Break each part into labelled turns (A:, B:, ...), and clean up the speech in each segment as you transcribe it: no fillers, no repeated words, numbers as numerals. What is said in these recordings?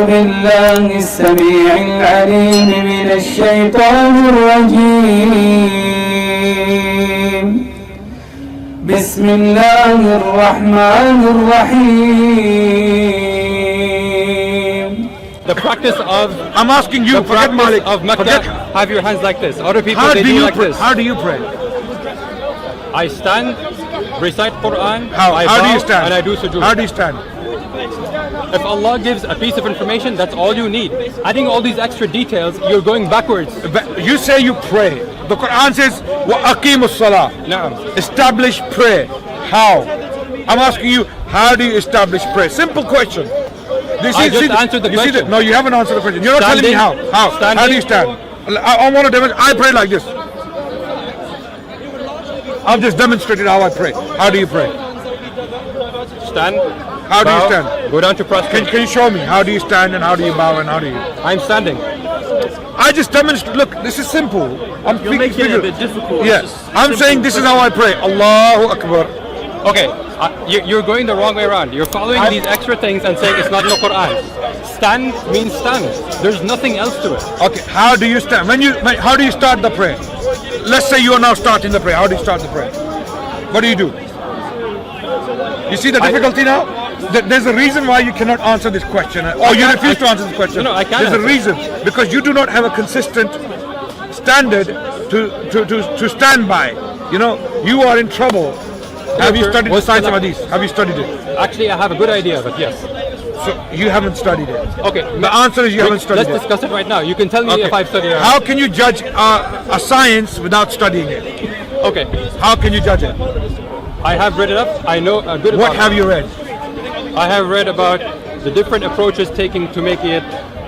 A: بالله السميع العليم من الشيطان الرجيم بسم الله الرحمن الرحيم.
B: The practice of
C: I'm asking you, forget Malik.
B: Of Makkah, have your hands like this. Other people, they do like this.
C: How do you pray?
B: I stand, recite Quran,
C: How do you stand?
B: And I do sujood.
C: How do you stand?
B: If Allah gives a piece of information, that's all you need. Adding all these extra details, you're going backwards.
C: You say you pray. The Quran says, وَأَقِيمُوا الصَّلَاةِ. Establish prayer. How? I'm asking you, how do you establish prayer? Simple question.
B: I just answered the question.
C: No, you haven't answered the question. You're not telling me how. How?
B: Standing.
C: How do you stand? I want to demonstrate. I pray like this. I've just demonstrated how I pray. How do you pray?
B: Stand.
C: How do you
B: bow,
C: stand?
B: Go down to prostrate.
C: Can you show me? How do you stand and how do you bow and how do you?
B: I'm standing.
C: I just demonstrate. Look, this is simple.
D: You're making it a bit difficult.
C: Yeah, I'm saying this is how I pray. Allahu Akbar.
B: Okay, you're going the wrong way around. You're following these extra things and saying it's not in the Quran. Stand means stand. There's nothing else to it.
C: Okay, how do you stand? How do you start the prayer? Let's say you are now starting the prayer. How do you start the prayer? What do? You see the difficulty now? There's a reason why you cannot answer this question, or you refuse to answer this question.
B: No, I can't.
C: There's a reason, because you do not have a consistent standard to stand by. You know, you are in trouble. Have you studied the science of hadith? Have you studied it?
B: Actually, I have a good idea, but yes.
C: So you haven't studied it.
B: Okay.
C: The answer is you haven't studied it.
B: Let's discuss it right now. You can tell me if I've studied it.
C: How can you judge a science without studying it?
B: Okay.
C: How can you judge it?
B: I have read it up. I know a good about
C: What have you read?
B: I have read about the different approaches taken to make it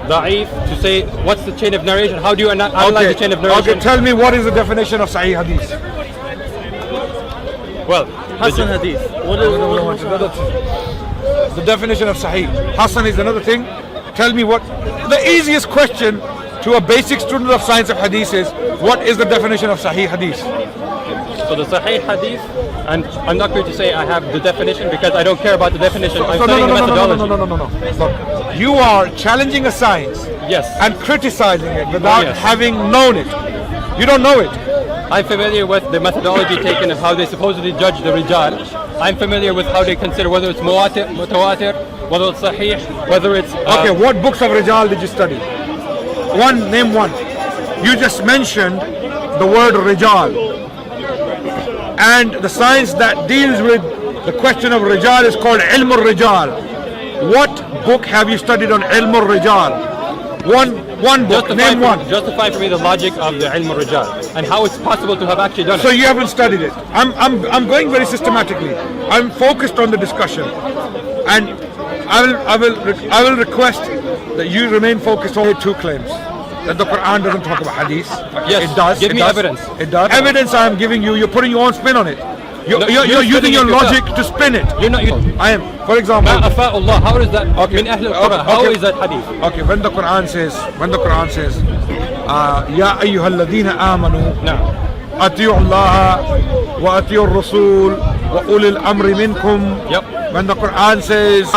B: da'if, to say what's the chain of narration, how do you analyze the chain of narration.
C: Okay, tell me what is the definition of Sahih Hadith?
B: Well,
D: Hassan Hadith.
C: The definition of Sahih. Hassan is another thing. Tell me what. The easiest question to a basic student of science of Hadith is, what is the definition of Sahih Hadith?
B: So the Sahih Hadith, and I'm not going to say I have the definition because I don't care about the definition. I'm studying the methodology.
C: No. Look, you are challenging a science and criticizing it without having known it. You don't know it.
B: I'm familiar with the methodology taken of how they supposedly judge the rijal. I'm familiar with how they consider whether it's mutawatir, whether it's sahih, whether it's...
C: Okay, what books of rijal did you study? Name one. You just mentioned the word rijal. And the science that deals with the question of rijal is called ilm al-rijal. What book have you studied on ilm al-rijal? One book, name one.
B: Justify for me the logic of the ilm al-rijal and how it's possible to have actually done it.
C: So you haven't studied it. I'm going very systematically. I'm focused on the discussion, and I will request that you remain focused on two claims. That the Quran doesn't talk about hadith.
B: Yes,
C: it does.
B: Give me evidence.
C: It does. Evidence I am giving you. You're putting your own spin on it. You're using your logic to spin it. I am. For example,
B: Allah, how is that? Okay. How is that hadith?
C: Okay, when the Quran says, Ya ayyuhalladhina amanu, atiyu Allah wa atiyu Rasul wa ulil amri minkum. When the Quran says,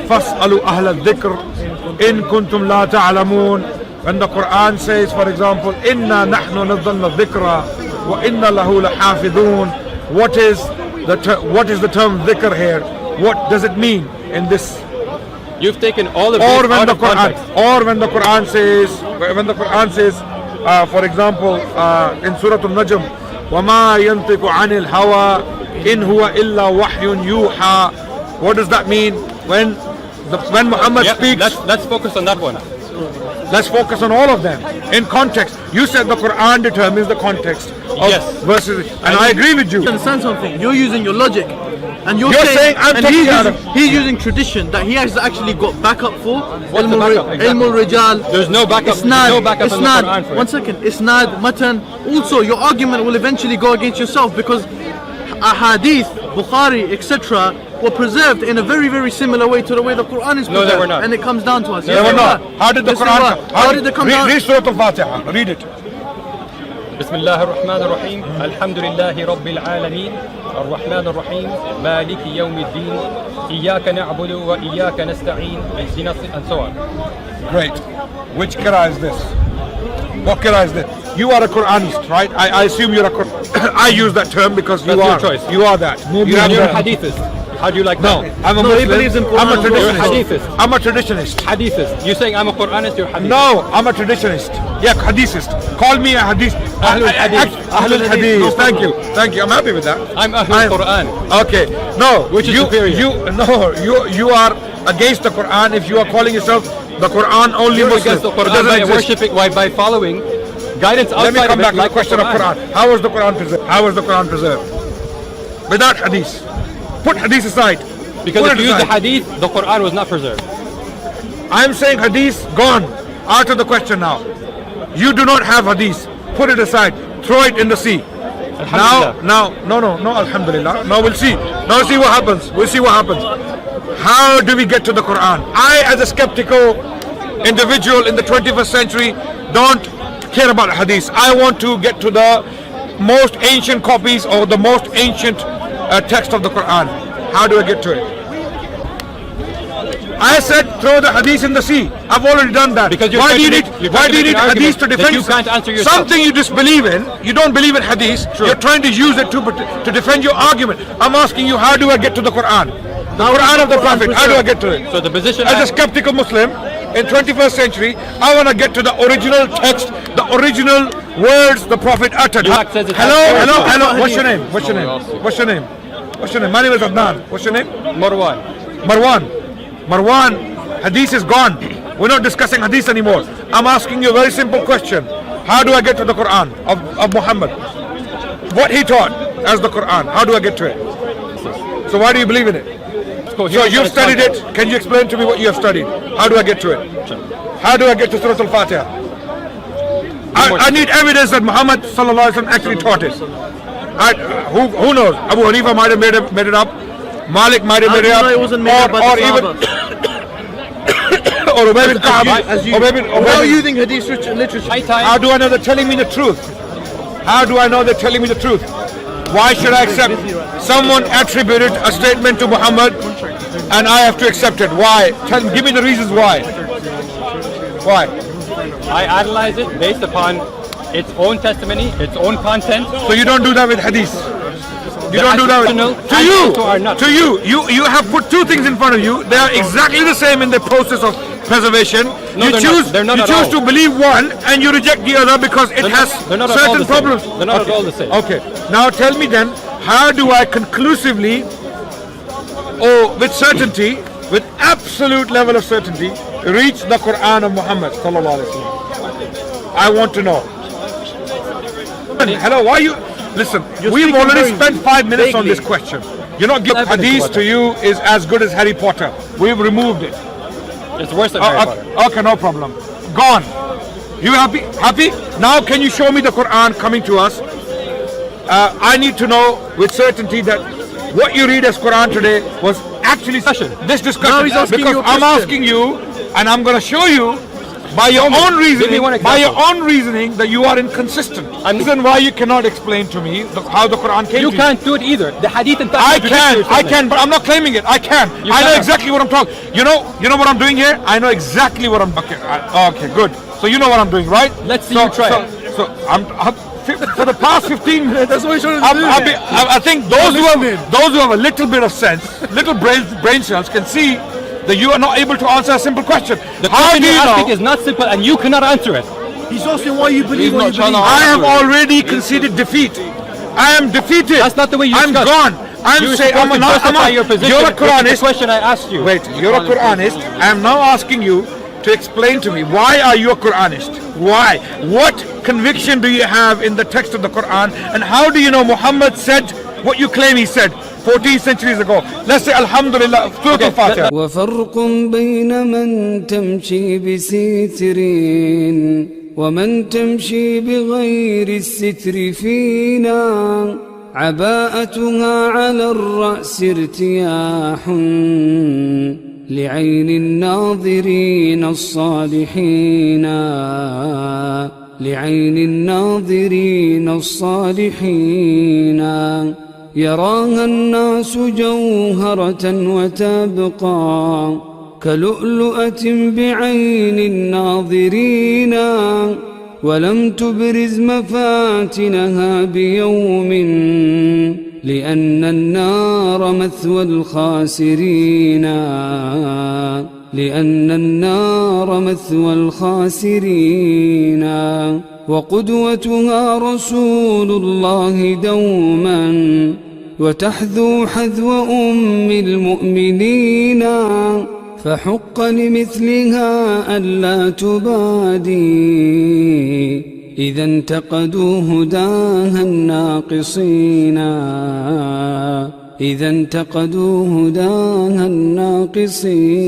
C: fas'alu ahla dhikr in kuntum la ta'lamun. When the Quran says, for example, inna nahnu nazzalna dhikra wa inna lahu lahafidhun. What is the term dhikr here? What does it mean in this?
B: You've taken all of this out of context.
C: Or when the Quran says, for example, in Surah Al-Najm, وَمَا يَنْطِقُ عَنِ الْهَوَىٰ إِنْ هُوَ إِلَّا وَحْيٌ يُوحَىٰ. What does that mean? When Muhammad speaks?
B: Let's focus on that one.
C: Let's focus on all of them in context. You said the Quran determines the context of verses, and I agree with you.
D: Understand something? You're using your logic, and you're
C: saying I'm talking out of.
D: He's using tradition that he has actually got backup for.
B: What's the backup?
D: Ilm al-rijal.
B: There's no backup.
D: Isnad,
B: no backup in the Quran for it.
D: One second. Isnad, matan. Also, your argument will eventually go against yourself because ahadith, Bukhari, etc. were preserved in a very, very similar way to the way the Quran is preserved.
B: No, they were not.
D: And it comes down to us.
C: They were not. How did the Quran come?
D: How did it come down?
C: Read Surah Al-Fatiha. Read it.
B: بسم الله الرحمن الرحيم الحمد لله رب العالمين الرحمن الرحيم مالك يوم الدين إياك نعبد وإياك نستعين اهدنا and so on.
C: Great. Which qira'ah is this? What qira'ah is this? You are a Quranist, right? I assume you're a Quran. I use that term because
B: That's
C: you are.
B: your choice.
C: You are that.
B: You're a hadithist. How do you like
C: No,
B: that?
C: I'm a
D: No, he
C: Muslim.
D: believes in Quran.
C: I'm a
B: You're a
C: traditionalist.
B: hadithist.
C: I'm a traditionalist.
B: Hadithist. You're saying I'm a Quranist, you're hadithist.
C: No, I'm a traditionalist. Yeah, hadithist. Call me a hadith.
B: Ahlul hadith.
C: Ahlul hadith. Thank you. Thank you. I'm happy with that.
B: I'm Ahlul Quran.
C: Okay. No.
B: Which is
C: you,
B: superior?
C: You are against the Quran if you are calling yourself the Quran only
B: You're
C: Muslim.
B: against the
C: It
B: Quran
C: doesn't
B: by
C: exist.
B: worshipping, by following guidance outside
C: Let me come
B: of it,
C: back to
B: like
C: the question of Quran. How was the Quran preserved? How was the Quran preserved? Without hadith. Put hadith aside.
B: Because
C: Put
B: if
C: it
B: you use the
C: aside.
B: hadith, the Quran was not preserved.
C: I'm saying hadith gone. Out of the question now. You do not have hadith. Put it aside. Throw it in the sea. No, alhamdulillah. No, we'll see. Now see what happens. We'll see what happens. How do we get to the Quran? I, as a skeptical individual in the 21st century, don't care about hadith. I want to get to the most ancient copies or the most ancient text of the Quran. How do I get to it? I said throw the hadith in the sea. I've already done that.
B: Because
C: why do you need hadith to defend
B: you can't answer yourself.
C: something you disbelieve in? You don't believe in hadith.
B: Sure.
C: You're trying to use it to defend your argument. I'm asking you, how do I get to the Quran? The Quran of the Prophet. How do I get to it?
B: So the position
C: As a skeptical Muslim in 21st century, I want to get to the original text, the original words the Prophet uttered.
B: Iraq says it has
C: Hello. What's your name? What's your name? My name is Adnan. What's your name? Marwan, hadith is gone. We're not discussing hadith anymore. I'm asking you a very simple question. How do I get to the Quran of Muhammad? What he taught as the Quran. How do I get to it? So why do you believe in it? So you've studied it. Can you explain to me what you have studied? How do I get to it? How do I get to Surah Al-Fatiha? I need evidence that Muhammad sallallahu alaihi wasallam actually taught it. Who knows? Abu Hurairah might have made it up. Malik might have made it up.
D: It wasn't made up by
C: or
D: the
C: even or Ubay bin Ka'ab.
D: Without using hadith literature.
C: How do I know they're telling me the truth? How do I know they're telling me the truth? Why should I accept? Someone attributed a statement to Muhammad and I have to accept it. Why? Give me the reasons why. Why?
B: I analyze it based upon its own testimony, its own content.
C: So you don't do that with hadith? You don't do that with to you. You have put two things in front of you. They are exactly the same in the process of preservation.
B: No,
C: you choose to believe one and you reject the other because it has certain problems.
B: They're not at all the same.
C: Okay. Now tell me then, how do I conclusively or with certainty, with absolute level of certainty, reach the Quran of Muhammad sallallahu alaihi wasallam? I want to know. Hello, why you? Listen, we've already spent 5 minutes on this question. You're not giving hadith to you is as good as Harry Potter. We've removed it.
B: It's worse than Harry Potter.
C: Okay, no problem. Gone. You happy? Happy? Now can you show me the Quran coming to us? I need to know with certainty that what you read as Quran today was actually this discussion.
D: Now he's asking
C: because I'm asking you, and I'm going to show you by your own reasoning that you are inconsistent. Reason why you cannot explain to me how the Quran came to you.
B: You can't do it either. The hadith and
C: I can, but I'm not claiming it. I can. I know exactly what I'm talking. You know what I'm doing here? I know exactly what I'm. Okay, good. So you know what I'm doing, right?
B: Let's see you try.
C: So I'm for the past 15 minutes.
D: That's what you're trying to do.
C: I think those who have a little bit of sense, little brain cells, can see that you are not able to answer a simple question.
B: The question you're asking is not simple, and you cannot answer it.
D: He's asking why you believe what you believe.
C: I have already conceded defeat. I am defeated.
B: That's not the way you
C: I'm
B: discuss.
C: gone.
B: You're a
C: Quranist.
B: The question I asked you.
C: Wait, you're a Quranist. I am now asking you to explain to me, why are you a Quranist? Why? What conviction do you have in the text of the Quran? And how do you know Muhammad said what you claim he said 14 centuries ago? Let's say Alhamdulillah, Surah Al-Fatiha.
A: وفرق بين من تمشي بستر ومن تمشي بغير الستر فينا عباءتها على الرأس ارتياح لعين الناظرين الصالحين لعين الناظرين الصالحين، يراها الناس جوهرة وتبقى كلؤلؤة بعين الناظرين، ولم تبرز مفاتنها بيوم، لأن النار مثوى الخاسرين، لأن النار مثوى الخاسرين. وقدوتها رسول الله دوما، وتحذو حذو أم المؤمنين، فحق لمثلها ألا تبادي إذا انتقدوا هداها الناقصين، إذا انتقدوا هداها الناقصين.